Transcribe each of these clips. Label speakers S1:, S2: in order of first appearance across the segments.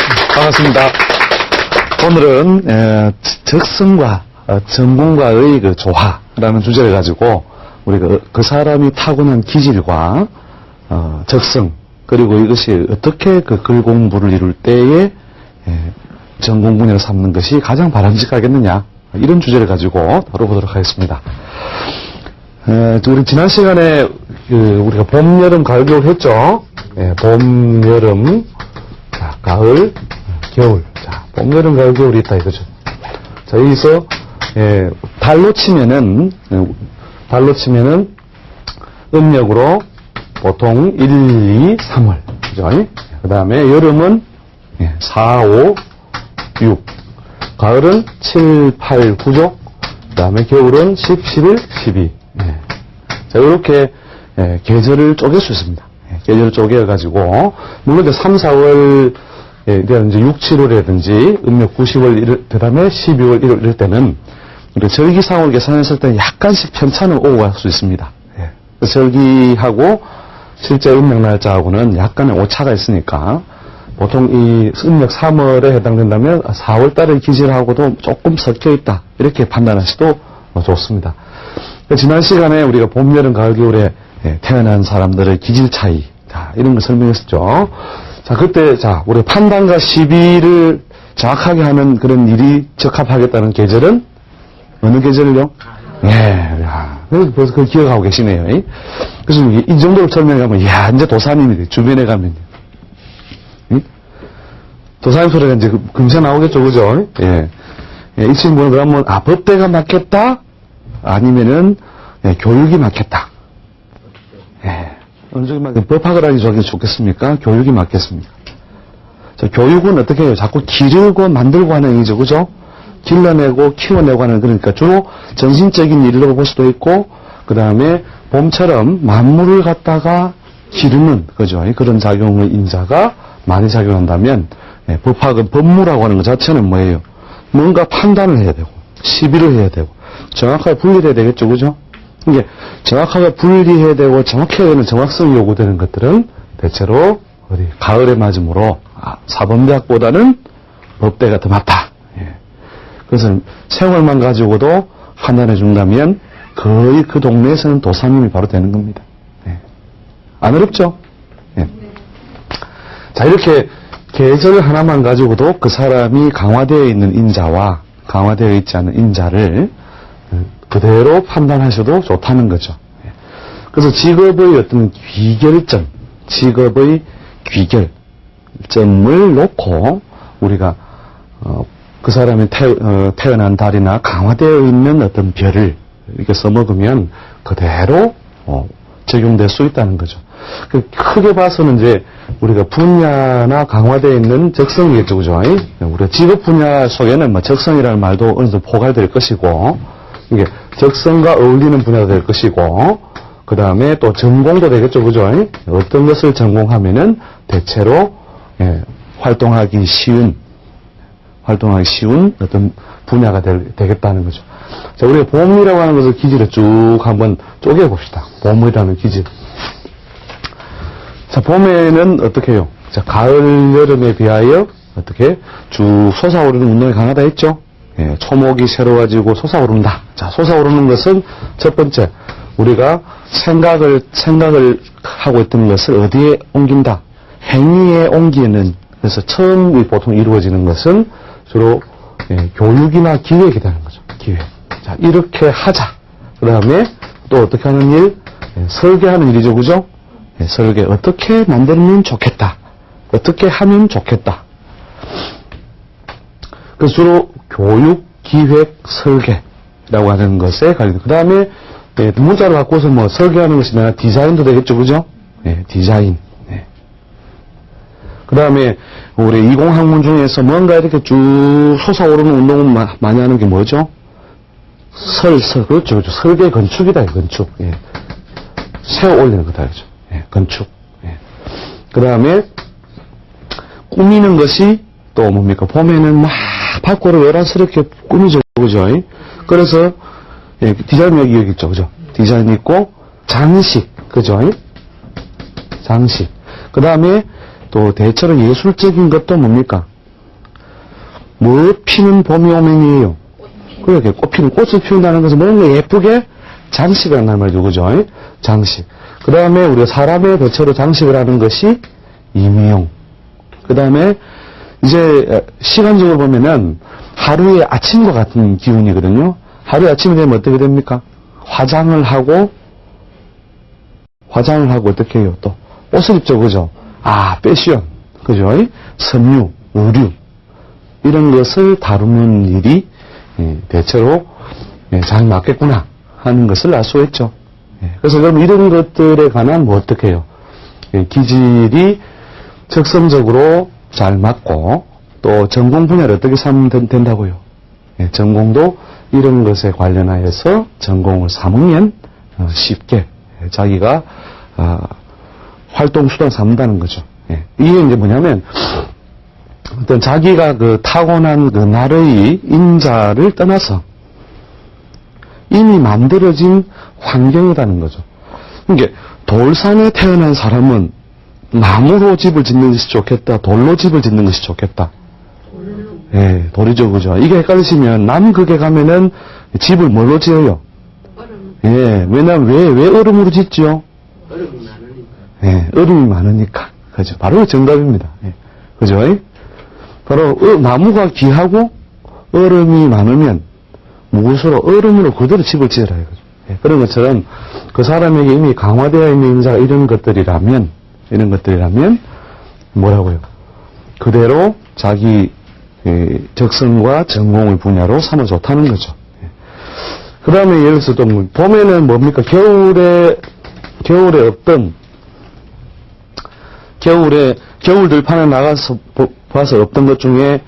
S1: 반갑습니다. 오늘은 적성과 전공과의 그 조화라는 주제를 가지고 우리가 그 사람이 타고난 기질과 적성 그리고 이것이 어떻게 그 글 공부를 이룰 때에 전공 분야를 삼는 것이 가장 바람직하겠느냐 이런 주제를 가지고 다뤄보도록 하겠습니다. 우리 지난 시간에 우리가 봄, 여름, 가을, 겨울 했죠. 봄, 여름, 자, 가을, 겨울. 자, 봄, 여름, 가을, 겨울이 있다 이거죠. 자, 여기서 달로 치면은 음력으로 보통 1, 2, 3월. 그죠? 그 다음에 여름은 4, 5, 6. 가을은 7, 8, 9족. 그 다음에 겨울은 10, 11, 12. 자, 이렇게 계절을 쪼갤 수 있습니다. 계절을 쪼개가지고, 물론 이제 3, 4월, 이제 6, 7월이라든지, 음력 9, 10월, 그 다음에 12월, 1월 이럴 때는, 절기상으로 계산했을 때 약간씩 편차는 오고 갈 수 있습니다. 절기하고 실제 음력 날짜하고는 약간의 오차가 있으니까, 보통 이 음력 3월에 해당된다면 4월 달의 기질하고도 조금 섞여 있다. 이렇게 판단하셔도 좋습니다. 지난 시간에 우리가 봄, 여름, 가을, 겨울에 태어난 사람들의 기질 차이, 자, 이런 걸 설명했었죠. 자, 그때, 우리 판단과 시비를 정확하게 하는 그런 일이 적합하겠다는 계절은 어느 계절을요? 벌써 그걸 기억하고 계시네요. 그래서 이 정도로 설명하면, 이제 도사님이 돼. 주변에 가면. 도사님 소리가 이제 금세 나오겠죠, 그죠? 이 친구는 그러면, 법대가 맞겠다? 아니면은, 교육이 맞겠다. 어느 정도 법학을 하기 좋겠습니까? 교육이 맞겠습니까? 자, 교육은 어떻게 해요? 자꾸 기르고 만들고 하는 얘기죠, 그죠? 길러내고 키워내고 하는, 그러니까 주로 정신적인 일로 볼 수도 있고, 그 다음에 봄처럼 만물을 갖다가 기르는, 그죠? 그런 작용의 인자가 많이 작용한다면, 법학은 법무라고 하는 것 자체는 뭐예요? 뭔가 판단을 해야 되고, 시비를 해야 되고, 정확하게 분리해야 되겠죠, 그죠? 이게 정확하게 분리해야 되고 정확해야 되는 정확성이 요구되는 것들은 대체로 가을에 맞음으로 사범대학보다는 법대가 더 맞다. 그래서 생활만 가지고도 판단해 준다면 거의 그 동네에서는 도사님이 바로 되는 겁니다. 안 어렵죠? 자, 이렇게 계절 하나만 가지고도 그 사람이 강화되어 있는 인자와 강화되어 있지 않은 인자를 그대로 판단하셔도 좋다는 거죠. 그래서 직업의 어떤 귀결점, 직업의 귀결점을 놓고 우리가 그 사람이 태어난 달이나 강화되어 있는 어떤 별을 이렇게 써먹으면 그대로 적용될 수 있다는 거죠. 크게 봐서는 이제 우리가 분야나 강화되어 있는 적성이겠죠, 그죠? 우리가 직업 분야 속에는 뭐 적성이라는 말도 어느 정도 포괄될 것이고, 이게 적성과 어울리는 분야가 될 것이고, 그 다음에 또 전공도 되겠죠, 그죠? 어떤 것을 전공하면은 대체로 활동하기 쉬운 어떤 분야가 되겠다는 거죠. 자, 우리가 봄이라고 하는 것을 기질을 쭉 한번 쪼개봅시다. 봄이라는 기질. 자, 봄에는 어떻게 해요? 자, 가을, 여름에 비하여 어떻게 쭉 솟아오르는 운동이 강하다 했죠? 초목이 새로워지고 솟아오른다. 자, 솟아오르는 것은 첫 번째, 우리가 생각을 하고 있던 것을 어디에 옮긴다? 행위에 옮기는, 그래서 처음 보통 이루어지는 것은 주로 교육이나 기획이 되는 거죠. 기획. 자, 이렇게 하자. 그 다음에 또 어떻게 하는 일? 설계하는 일이죠, 그죠? 설계. 어떻게 만들면 좋겠다. 어떻게 하면 좋겠다. 그래서 주로 교육, 기획, 설계라고 하는 것에 관련. 그 다음에 문자를 바꿔서 뭐 설계하는 것이나 디자인도 되겠죠, 그죠? 디자인. 그 다음에 우리 이공학문 중에서 뭔가 이렇게 쭉 솟아오르는 운동을 많이 하는 게 뭐죠? 그렇죠. 설계 건축이다, 건축. 세워 올리는 거다, 그죠? 건축. 그 다음에 꾸미는 것이 또 뭡니까? 봄에는 막 밖으로 요란스럽게 꾸미죠, 그죠? 그래서 디자인 여기 있죠, 그죠? 디자인 있고 장식, 그죠? 장식. 그 다음에 또 대체로 예술적인 것도 뭡니까? 뭐 피는 봄이 오면이에요. 그렇게 꽃 피는 꽃을 피운다는 것은 뭔가 예쁘게 장식을 한다는 말이죠. 그죠? 장식. 그 다음에 우리가 사람의 대체로 장식을 하는 것이 임용. 그 다음에 이제 시간적으로 보면은 하루의 아침과 같은 기운이거든요. 하루의 아침이 되면 어떻게 됩니까? 화장을 하고 어떻게 해요? 또 옷을 입죠. 그죠? 패션. 그죠? 섬유, 의류. 이런 것을 다루는 일이 대체로 잘 맞겠구나 하는 것을 알 수 있죠. 그래서 그럼 이런 것들에 관한 뭐 어떻게 해요? 기질이 적성적으로 잘 맞고 또 전공 분야를 어떻게 삼으면 된다고요? 전공도 이런 것에 관련하여서 전공을 삼으면 쉽게 자기가 활동 수단 삼는다는 거죠. 이게 이제 뭐냐면 어떤 자기가 그 타고난 그 날의 인자를 떠나서 이미 만들어진 환경이라는 거죠. 그러니까 돌산에 태어난 사람은 나무로 집을 짓는 것이 좋겠다, 돌로 집을 짓는 것이 좋겠다. 돌이죠, 그죠? 이게 헷갈리시면 남극에 가면은 집을 뭘로 지어요? 왜냐면 왜 얼음으로 짓죠?
S2: 얼음이 많으니까.
S1: 얼음이 많으니까. 그죠? 바로 정답입니다. 그죠? 바로 나무가 귀하고 얼음이 많으면 무엇으로 얼음으로 그대로 집을 지으라 이거죠. 그런 것처럼 그 사람에게 이미 강화되어 있는 인자가 이런 것들이라면 뭐라고요? 그대로 자기 적성과 전공의 분야로 삼아 좋다는 거죠. 그 다음에 예를 들어서 또 봄에는 뭡니까? 겨울에 어떤 겨울 들판에 나가서 봐서 없던 것 중에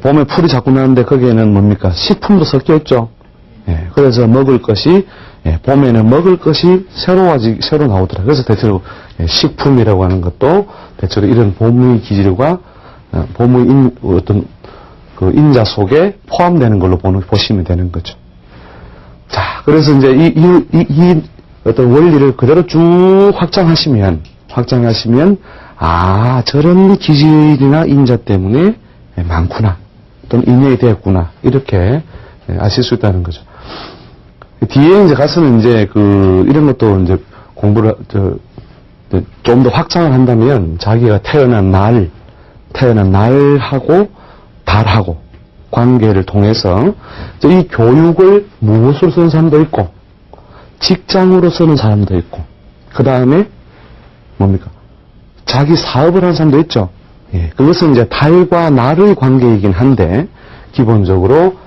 S1: 봄에 풀이 자꾸 나는데 거기에는 뭡니까? 식품도 섞여 있죠. 그래서 먹을 것이 봄에는 먹을 것이 새로 나오더라. 그래서 대체로 식품이라고 하는 것도 대체로 이런 봄의 기질과 봄의 어떤 그 인자 속에 포함되는 걸로 보시면 되는 거죠. 자, 그래서 이제 이 어떤 원리를 그대로 쭉 확장하시면 저런 기질이나 인자 때문에 많구나 또는 인연이 되었구나 이렇게 아실 수 있다는 거죠. 뒤에 이제 가서는 이제 이런 것도 이제 공부를 좀 더 확장을 한다면 자기가 태어난 날하고 달하고 관계를 통해서 이 교육을 무엇으로 쓰는 사람도 있고 직장으로 쓰는 사람도 있고 그 다음에 뭡니까? 자기 사업을 하는 사람도 있죠. 그것은 이제 달과 날의 관계이긴 한데 기본적으로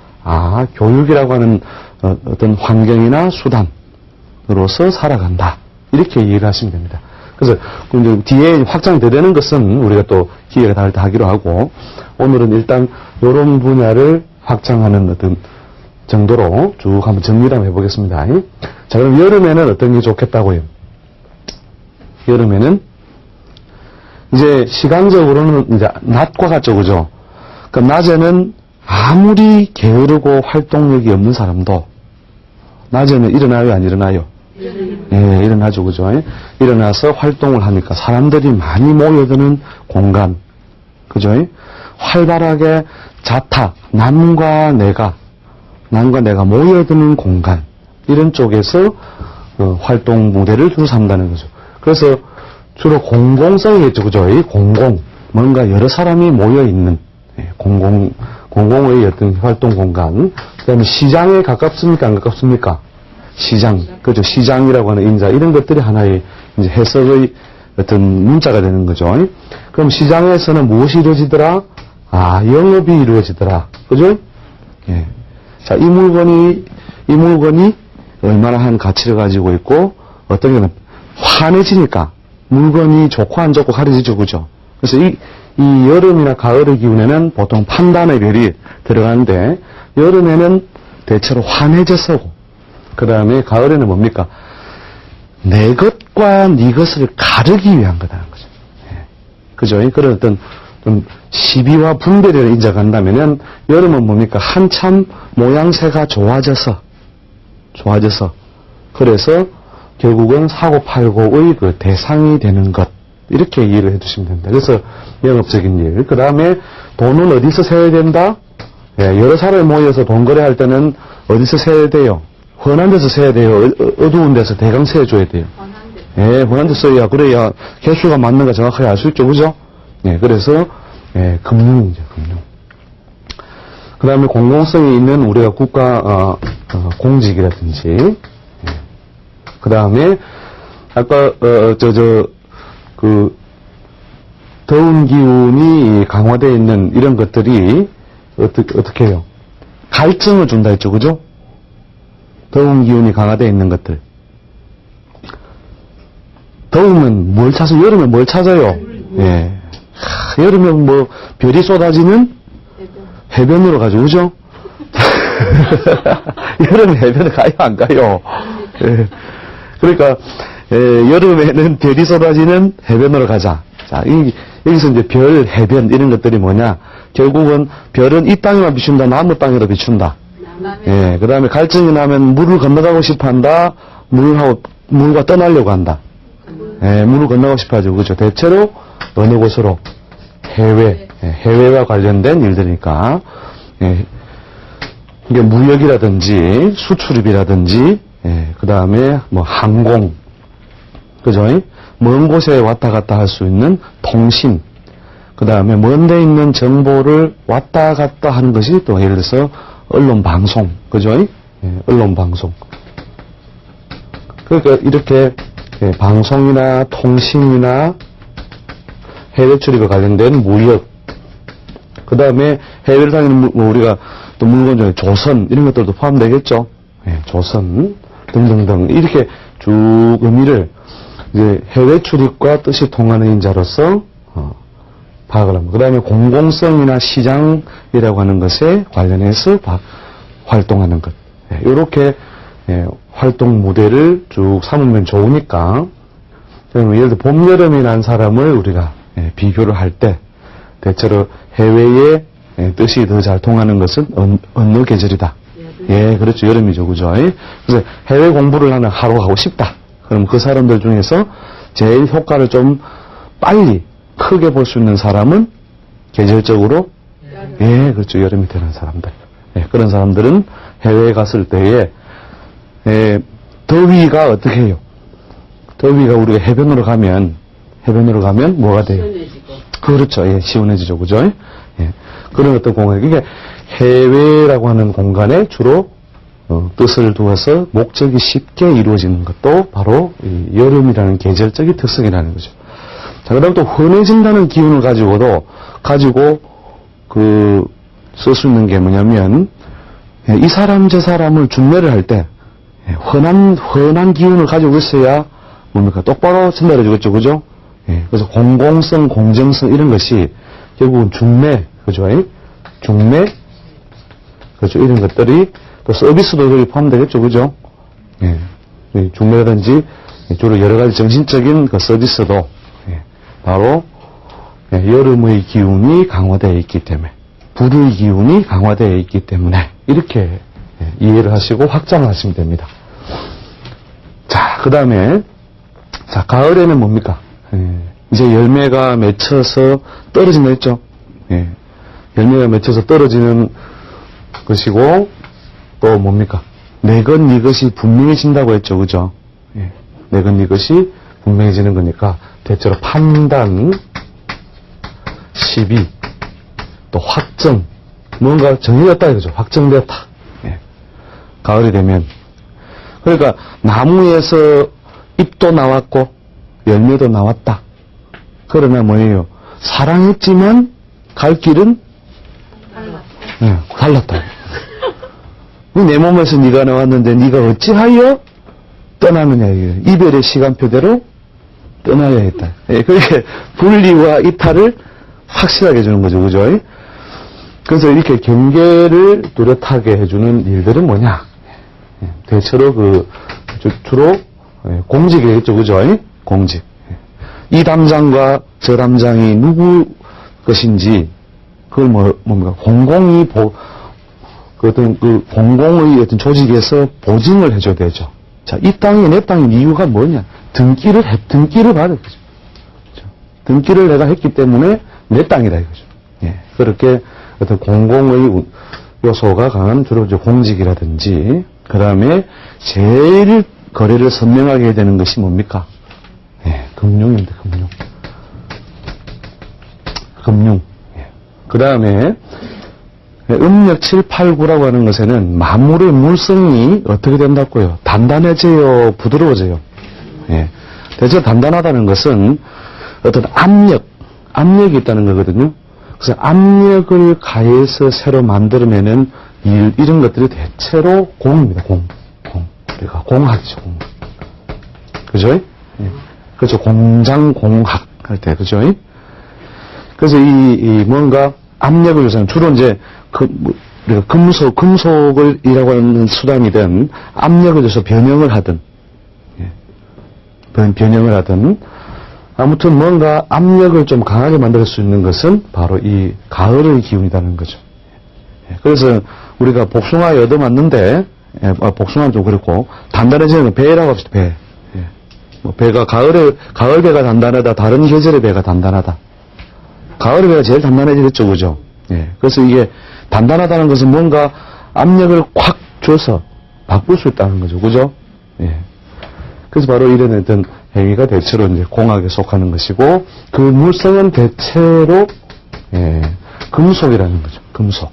S1: 교육이라고 하는 어떤 환경이나 수단으로서 살아간다. 이렇게 이해를 하시면 됩니다. 그래서 이제 뒤에 확장되는 것은 우리가 또 기회가 닿을 때 하기로 하고 오늘은 일단 이런 분야를 확장하는 어떤 정도로 쭉 한번 정리를 한번 해보겠습니다. 자, 그럼 여름에는 어떤 게 좋겠다고요? 여름에는 이제 시간적으로는 이제 낮과 같죠, 그죠? 그럼 낮에는 아무리 게으르고 활동력이 없는 사람도 낮에는 일어나요, 안 일어나요? 일어나죠, 그죠? 일어나서 활동을 하니까 사람들이 많이 모여드는 공간, 그죠? 활발하게 남과 내가 모여드는 공간, 이런 쪽에서 활동 무대를 주로 삼다는 거죠. 그래서 주로 공공성이겠죠, 그죠? 뭔가 여러 사람이 모여있는, 공공의 어떤 활동 공간. 그 다음에 시장에 가깝습니까? 안 가깝습니까? 시장. 그죠? 시장이라고 하는 인자. 이런 것들이 하나의 이제 해석의 어떤 문자가 되는 거죠. 그럼 시장에서는 무엇이 이루어지더라? 영업이 이루어지더라. 그죠? 자, 이 물건이 얼마나 한 가치를 가지고 있고, 어떤 경우는 환해지니까 물건이 좋고 안 좋고 가려지죠. 그죠? 그래서 이 여름이나 가을의 기운에는 보통 판단의 별이 들어가는데, 여름에는 대체로 환해져서고, 그 다음에 가을에는 뭡니까? 내 것과 네 것을 가르기 위한 거다는 거죠. 그죠? 그런 어떤 좀 시비와 분별을 인정한다면은, 여름은 뭡니까? 한참 모양새가 좋아져서, 그래서 결국은 사고팔고의 그 대상이 되는 것. 이렇게 이해를 해두시면 됩니다. 그래서 영업적인 일. 그 다음에 돈은 어디서 세워야 된다? 예, 여러 사람이 모여서 돈 거래할 때는 어디서 세야 돼요? 훤한 데서 세야 돼요? 어두운 데서 대강 세줘야 돼요? 예, 훤한 데서 써야, 그래야 개수가 맞는가 정확하게 알 수 있죠, 그죠? 예, 그래서, 예, 금융이죠, 금융. 그 다음에 공공성이 있는 우리가 국가, 공직이라든지, 예. 그 다음에, 아까, 더운 기운이 강화되어 있는 이런 것들이, 어떻게 해요? 갈증을 준다 했죠, 그죠? 더운 기운이 강화되어 있는 것들. 더우면 뭘 찾아요? 여름에 뭘 찾아요? 예. 여름에 뭐, 별이 쏟아지는 해변으로 가죠, 그죠? 여름에 해변에 가요, 안 가요? 예. 그러니까, 여름에는 별이 쏟아지는 해변으로 가자. 자, 여기서 이제 별, 해변, 이런 것들이 뭐냐? 결국은 별은 이 땅에만 비춘다, 나무 땅으로 비춘다. 예, 그 다음에 갈증이 나면 물을 건너가고 싶어 한다, 물과 떠나려고 한다. 예, 물을 건너가고 싶어 하죠. 그죠? 대체로 어느 곳으로? 해외, 예, 해외와 관련된 일들이니까, 예, 이게 무역이라든지, 수출입이라든지, 예, 그 다음에 뭐 항공, 그죠? 먼 곳에 왔다 갔다 할 수 있는 통신, 그 다음에 먼 데 있는 정보를 왔다 갔다 하는 것이 또 예를 들어서 언론 방송, 그죠? 예, 언론 방송. 그러니까 이렇게 예, 방송이나 통신이나 해외 출입에 관련된 무역, 그 다음에 해외를 다니는 뭐 우리가 또 물건 중에 조선 이런 것들도 포함되겠죠. 예, 조선 등등등 이렇게 쭉 의미를 이제 해외 출입과 뜻이 통하는 인자로서 파악을 합니다. 그 다음에 공공성이나 시장이라고 하는 것에 관련해서 활동하는 것. 예, 이렇게 예, 활동 무대를 쭉 삼으면 좋으니까 예를 들어 봄, 여름이 난 사람을 우리가 예, 비교를 할 때 대체로 해외의 예, 뜻이 더 잘 통하는 것은 어느 계절이다. 예, 그렇죠. 여름이죠. 그죠? 그래서 해외 공부를 하러 가고 싶다. 그럼 그 사람들 중에서 제일 효과를 좀 빨리 크게 볼 수 있는 사람은 계절적으로 예, 그렇죠. 여름이 되는 사람들. 예, 그런 사람들은 해외에 갔을 때에 예, 더위가 어떻게 해요? 더위가 우리가 해변으로 가면 뭐가 돼요?
S2: 시원해지고.
S1: 그렇죠. 예, 시원해지죠. 그죠? 예, 그런 어떤 공간. 이게 해외라고 하는 공간에 주로 뜻을 두어서 목적이 쉽게 이루어지는 것도 바로 이 여름이라는 계절적인 특성이라는 거죠. 자, 그 다음 또 흔해진다는 기운을 가지고 쓸 수 있는 게 뭐냐면, 이 사람 저 사람을 중매를 할 때, 흔한 기운을 가지고 있어야 뭡니까? 똑바로 전달해주겠죠. 그죠? 예, 그래서 공공성, 공정성 이런 것이 결국은 중매, 그죠? 중매, 그렇죠. 이런 것들이 또 서비스도 여기 포함되겠죠. 그죠? 예. 중매라든지 주로 여러 가지 정신적인 그 서비스도 예. 바로 예. 여름의 기운이 강화되어 있기 때문에 불의 기운이 강화되어 있기 때문에 이렇게 예. 이해를 하시고 확장을 하시면 됩니다. 자, 그 다음에 자, 가을에는 뭡니까? 예. 이제 열매가 맺혀서 떨어진다 했죠? 예. 열매가 맺혀서 떨어지는 것이고 또 뭡니까? 내건 이것이 분명해진다고 했죠. 그죠? 예. 내건 이것이 분명해지는 거니까 대체로 판단, 시비, 또 확정, 뭔가 정해졌다 이거죠. 확정되었다. 예. 가을이 되면 그러니까 나무에서 잎도 나왔고 열매도 나왔다. 그러나 뭐예요? 사랑했지만 갈 길은 예, 달랐다. 내 몸에서 네가 나왔는데 네가 어찌하여 떠나느냐 이거예요. 이별의 시간표대로 떠나야 했다. 예, 그렇게 분리와 이탈을 확실하게 해주는 거죠. 그죠? 그래서 이렇게 경계를 뚜렷하게 해주는 일들은 뭐냐? 예, 대체로 주로 공직이겠죠. 그죠? 공직. 이 담장과 저 담장이 누구 것인지 그걸 뭡니까? 공공이 어떤 공공의 어떤 조직에서 보증을 해줘야 되죠. 자, 이 땅이 내 땅인 이유가 뭐냐? 등기를 받아야 되죠. 그렇죠? 등기를 내가 했기 때문에 내 땅이다 이거죠. 예. 그렇게 어떤 공공의 요소가 강한 주로 이제 공직이라든지, 그 다음에 제일 거래를 선명하게 해야 되는 것이 뭡니까? 예, 금융입니다, 금융. 금융. 예. 그 다음에 음력 7, 8, 9라고 하는 것에는 만물의 물성이 어떻게 된다고요? 단단해져요? 부드러워져요? 예. 대체 단단하다는 것은 어떤 압력이 있다는 거거든요. 그래서 압력을 가해서 새로 만들어내는 이런 것들이 대체로 공입니다. 공. 우리가 공학이죠, 공. 그죠? 예. 그렇죠. 공장 공학 할 때, 그죠? 그래서 이 뭔가 압력을 요새는 주로 이제 우리가 금속을 이라고 하는 수단이든 압력을 줘서 변형을 하든, 변형을 하든, 아무튼 뭔가 압력을 좀 강하게 만들 수 있는 것은 바로 이 가을의 기운이라는 거죠. 그래서 우리가 복숭아에 얻어맞는데, 복숭아는 좀 그렇고, 단단해지는 배라고 합시다, 배. 배가 가을 배가 단단하다, 다른 계절의 배가 단단하다. 가을의 배가 제일 단단해지겠죠, 그죠? 그래서 이게 단단하다는 것은 뭔가 압력을 콱 줘서 바꿀 수 있다는 거죠, 그죠? 그래서 바로 이런 어떤 행위가 대체로 이제 공학에 속하는 것이고, 그 물성은 대체로, 금속이라는 거죠. 금속.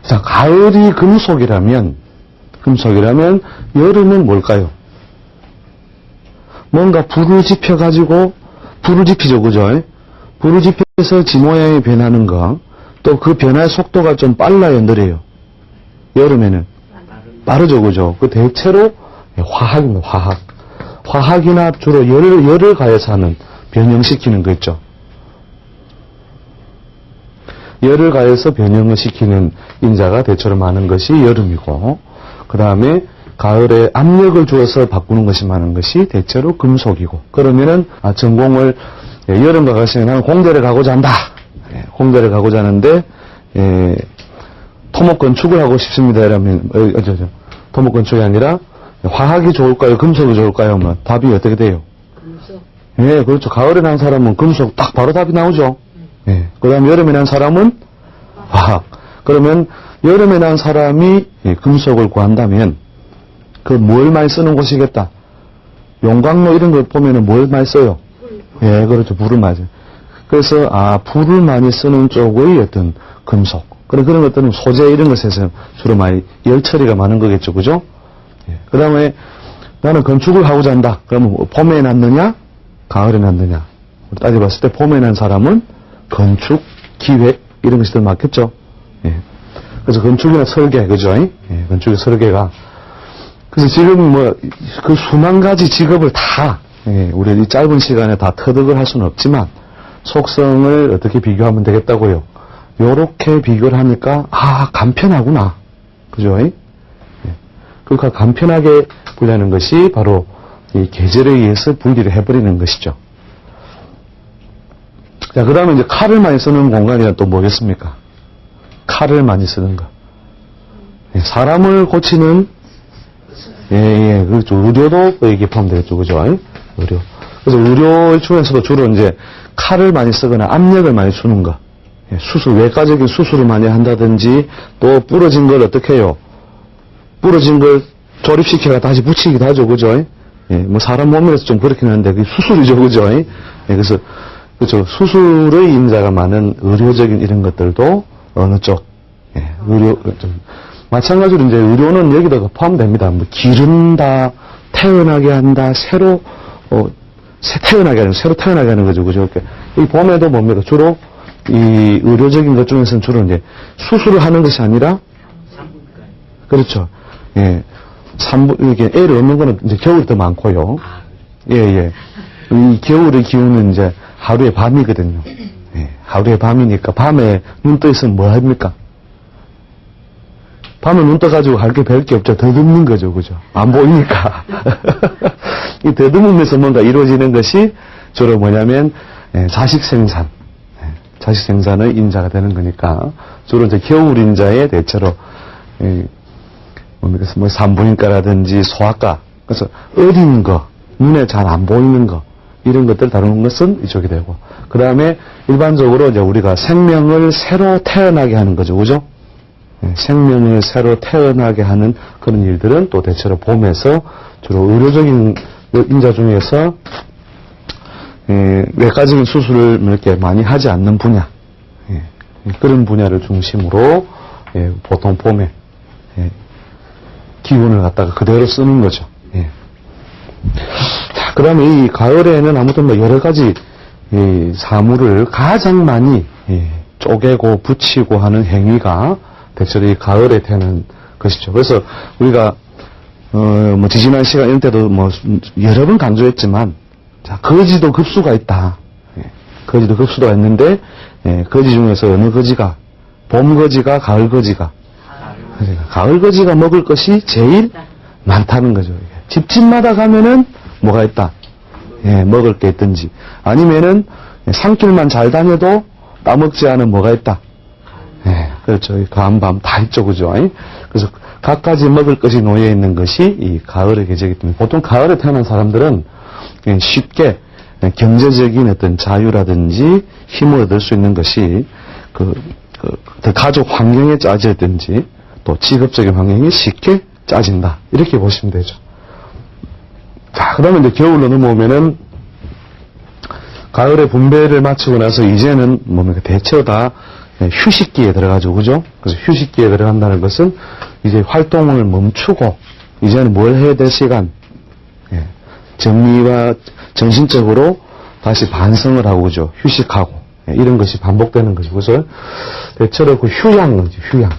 S1: 자, 가을이 금속이라면, 여름은 뭘까요? 뭔가 불을 지펴가지고, 불을 지피죠, 그죠? 불을 지펴서 지 모양이 변하는 거, 또 그 변화의 속도가 좀 빨라요, 느려요? 여름에는? 빠르죠, 그죠? 그 대체로 화학입니다, 화학. 화학이나 주로 열을 가해서 하는, 변형시키는 거 있죠. 열을 가해서 변형을 시키는 인자가 대체로 많은 것이 여름이고, 그 다음에 가을에 압력을 주어서 바꾸는 것이 많은 것이 대체로 금속이고, 그러면은, 전공을, 여름과 가시면 나는 공대를 가고자 한다. 공대를 가고자 하는데, 토목건축을 하고 싶습니다. 이러면, 토목건축이 아니라, 화학이 좋을까요? 금속이 좋을까요? 뭐, 답이 어떻게 돼요?
S2: 금속.
S1: 예, 그렇죠. 가을에 난 사람은 금속 딱 바로 답이 나오죠. 그 다음 여름에 난 사람은 화학. 그러면 여름에 난 사람이 금속을 구한다면 그 뭘 많이 쓰는 곳이겠다. 용광로 이런 걸 보면은 뭘 많이 써요? 예, 그렇죠. 불을 많이 써요. 그래서 불을 많이 쓰는 쪽의 어떤 금속. 그런 것들은 소재 이런 것에서 주로 많이 열 처리가 많은 거겠죠. 그죠? 그 다음에 나는 건축을 하고자 한다. 그러면 봄에 났느냐? 가을에 났느냐? 따져봤을 때 봄에 난 사람은 건축, 기획 이런 것들 많겠죠. 그래서 건축이나 설계, 그죠? 건축의 설계가 그래서 지금 그 수만 가지 직업을 다 우리 이 짧은 시간에 다 터득을 할 수는 없지만 속성을 어떻게 비교하면 되겠다고요. 요렇게 비교를 하니까 간편하구나, 그죠? 그러니까 간편하게 분리하는 것이 바로 이 계절에 의해서 분리를 해버리는 것이죠. 자, 그 다음에 이제 칼을 많이 쓰는 공간이란 또 뭐겠습니까? 칼을 많이 쓰는 거. 사람을 고치는, 그렇죠. 의료도 여기 포함되겠죠. 그죠? 의료. 그래서 의료 중에서도 주로 이제 칼을 많이 쓰거나 압력을 많이 주는 거. 수술, 외과적인 수술을 많이 한다든지, 또 부러진 걸 어떻게 해요? 부러진 걸 조립시켜가 다시 붙이기도 하죠. 그죠? 뭐 사람 몸에서 좀 그렇긴 한데, 그게 수술이죠. 그죠? 그래서, 그렇죠. 수술의 인자가 많은 의료적인 이런 것들도 어느 쪽, 의료, 마찬가지로 이제 의료는 여기다가 포함됩니다. 뭐 기른다, 태어나게 한다, 새로 태어나게 하는 거죠. 그죠? 이 봄에도 뭡니까? 주로 이 의료적인 것 중에서는 주로 이제 수술을 하는 것이 아니라, 그렇죠. 이렇게 애를 얻는 거는 이제 겨울이 더 많고요. 이 겨울의 기운은 이제 하루에 밤이거든요. 하루에 밤이니까 밤에 눈 떠 있으면 뭐 합니까? 밤에 눈 떠가지고 할 게 별 게 없죠. 더듬는 거죠. 그죠? 안 보이니까. 이 더듬으면서 뭔가 이루어지는 것이 주로 뭐냐면, 자식 생산. 자식 생산의 인자가 되는 거니까, 주로 이제 겨울 인자에 대체로, 뭡니까? 뭐 산부인과라든지 소아과. 그래서 어린 거, 눈에 잘 안 보이는 거, 이런 것들 다루는 것은 이쪽이 되고, 그 다음에 일반적으로 이제 우리가 생명을 새로 태어나게 하는 거죠. 그죠? 생명을 새로 태어나게 하는 그런 일들은 또 대체로 봄에서 주로 의료적인 인자 중에서 외과적인 수술을 이렇게 많이 하지 않는 분야, 그런 분야를 중심으로 보통 봄에 기운을 갖다가 그대로 쓰는 거죠. 자, 그 다음에 이 가을에는 아무튼 뭐 여러 가지 사물을 가장 많이 쪼개고 붙이고 하는 행위가 대체로 이 가을에 되는 것이죠. 그래서 우리가 뭐 지지난 시간 이런 때도 뭐 여러 번 강조했지만, 자, 거지도 급수가 있다. 거지도 급수가 있는데, 거지 중에서 어느 거지가, 봄 거지가, 가을 거지가, 가을 거지가 먹을 것이 제일 많다는 거죠. 집집마다 가면은 뭐가 있다. 먹을 게 있든지, 아니면은 산길만 잘 다녀도 따먹지 않은 뭐가 있다. 그렇죠. 가을밤 다 있죠. 그죠? 그래서 갖가지 먹을 것이 놓여 있는 것이 이 가을의 계절이기 때문에, 보통 가을에 태어난 사람들은 쉽게 경제적인 어떤 자유라든지 힘을 얻을 수 있는 것이 그 가족 환경에 짜지든지 또 직업적인 환경이 쉽게 짜진다. 이렇게 보시면 되죠. 자, 그 다음에 이제 겨울로 넘어오면은 가을에 분배를 마치고 나서 이제는 뭡니까? 대체로 다 휴식기에 들어가죠. 그죠? 그래서 휴식기에 들어간다는 것은 이제 활동을 멈추고 이제는 뭘 해야 될 시간, 정리와 정신적으로 다시 반성을 하고, 그죠? 휴식하고, 이런 것이 반복되는 거죠. 그래서 대체로 그 휴양, 휴양.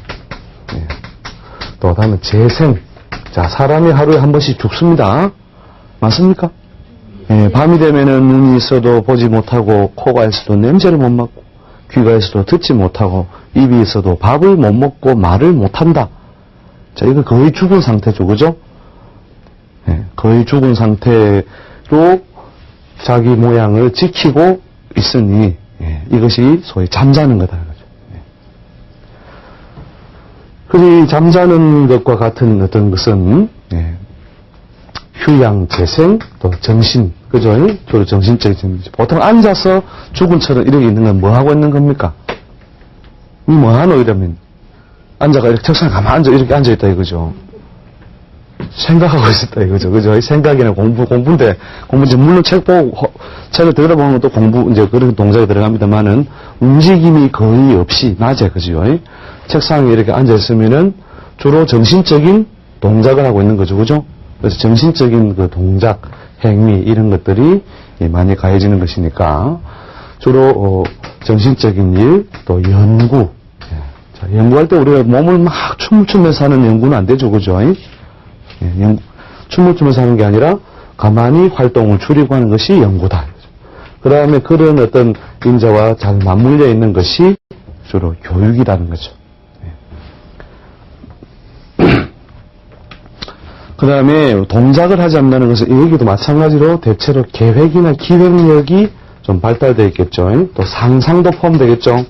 S1: 또 다음에 재생. 자, 사람이 하루에 한 번씩 죽습니다. 맞습니까? 밤이 되면은 눈이 있어도 보지 못하고, 코가 있어도 냄새를 못 맡고, 귀가 있어도 듣지 못하고, 입이 있어도 밥을 못 먹고 말을 못한다. 자, 이거 거의 죽은 상태죠. 그죠? 거의 죽은 상태로 자기 모양을 지키고 있으니, 이것이 소위 잠자는 거다. 그래서 이 잠자는 것과 같은 어떤 것은, 휴양, 재생, 또 정신, 그죠? 주로 정신적인 정신. 보통 앉아서 죽은처럼 이렇게 있는 건 뭐 하고 있는 겁니까? 뭐 하노? 이러면. 앉아가 이렇게 책상에 가만히 앉아, 이렇게 앉아있다 이거죠. 생각하고 있었다 이거죠. 그죠? 생각이나 공부인데, 물론 책 보고, 책을 들어보면 또 공부, 이제 그런 동작이 들어갑니다만은, 움직임이 거의 없이, 낮에, 그죠? 책상에 이렇게 앉아있으면은, 주로 정신적인 동작을 하고 있는 거죠. 그죠? 그래서 정신적인 그 동작, 행위, 이런 것들이 많이 가해지는 것이니까, 주로, 정신적인 일, 또 연구. 자, 연구할 때 우리가 몸을 막 춤을 추면서 하는 연구는 안 되죠. 그죠? 춤을 추면서 하는 게 아니라, 가만히 활동을 줄이고 하는 것이 연구다. 그 다음에 그런 어떤 인자와 잘 맞물려 있는 것이 주로 교육이라는 거죠. 그 다음에 동작을 하지 않는다는 것은 여기도 마찬가지로 대체로 계획이나 기획력이 좀 발달되어 있겠죠. 또 상상도 포함되겠죠.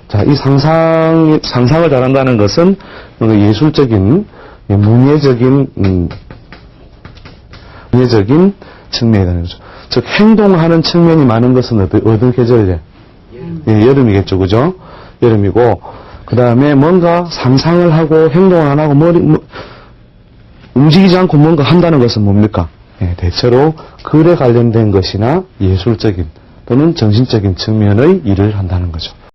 S1: 자, 이 상상을 잘한다는 것은 예술적인, 문예적인 측면이라는 거죠. 즉, 행동하는 측면이 많은 것은 어떤 계절이에요? 여름이겠죠. 그죠? 여름이고, 그 다음에 뭔가 상상을 하고 행동을 안 하고 움직이지 않고 뭔가 한다는 것은 뭡니까? 대체로 글에 관련된 것이나 예술적인 또는 정신적인 측면의 일을 한다는 거죠.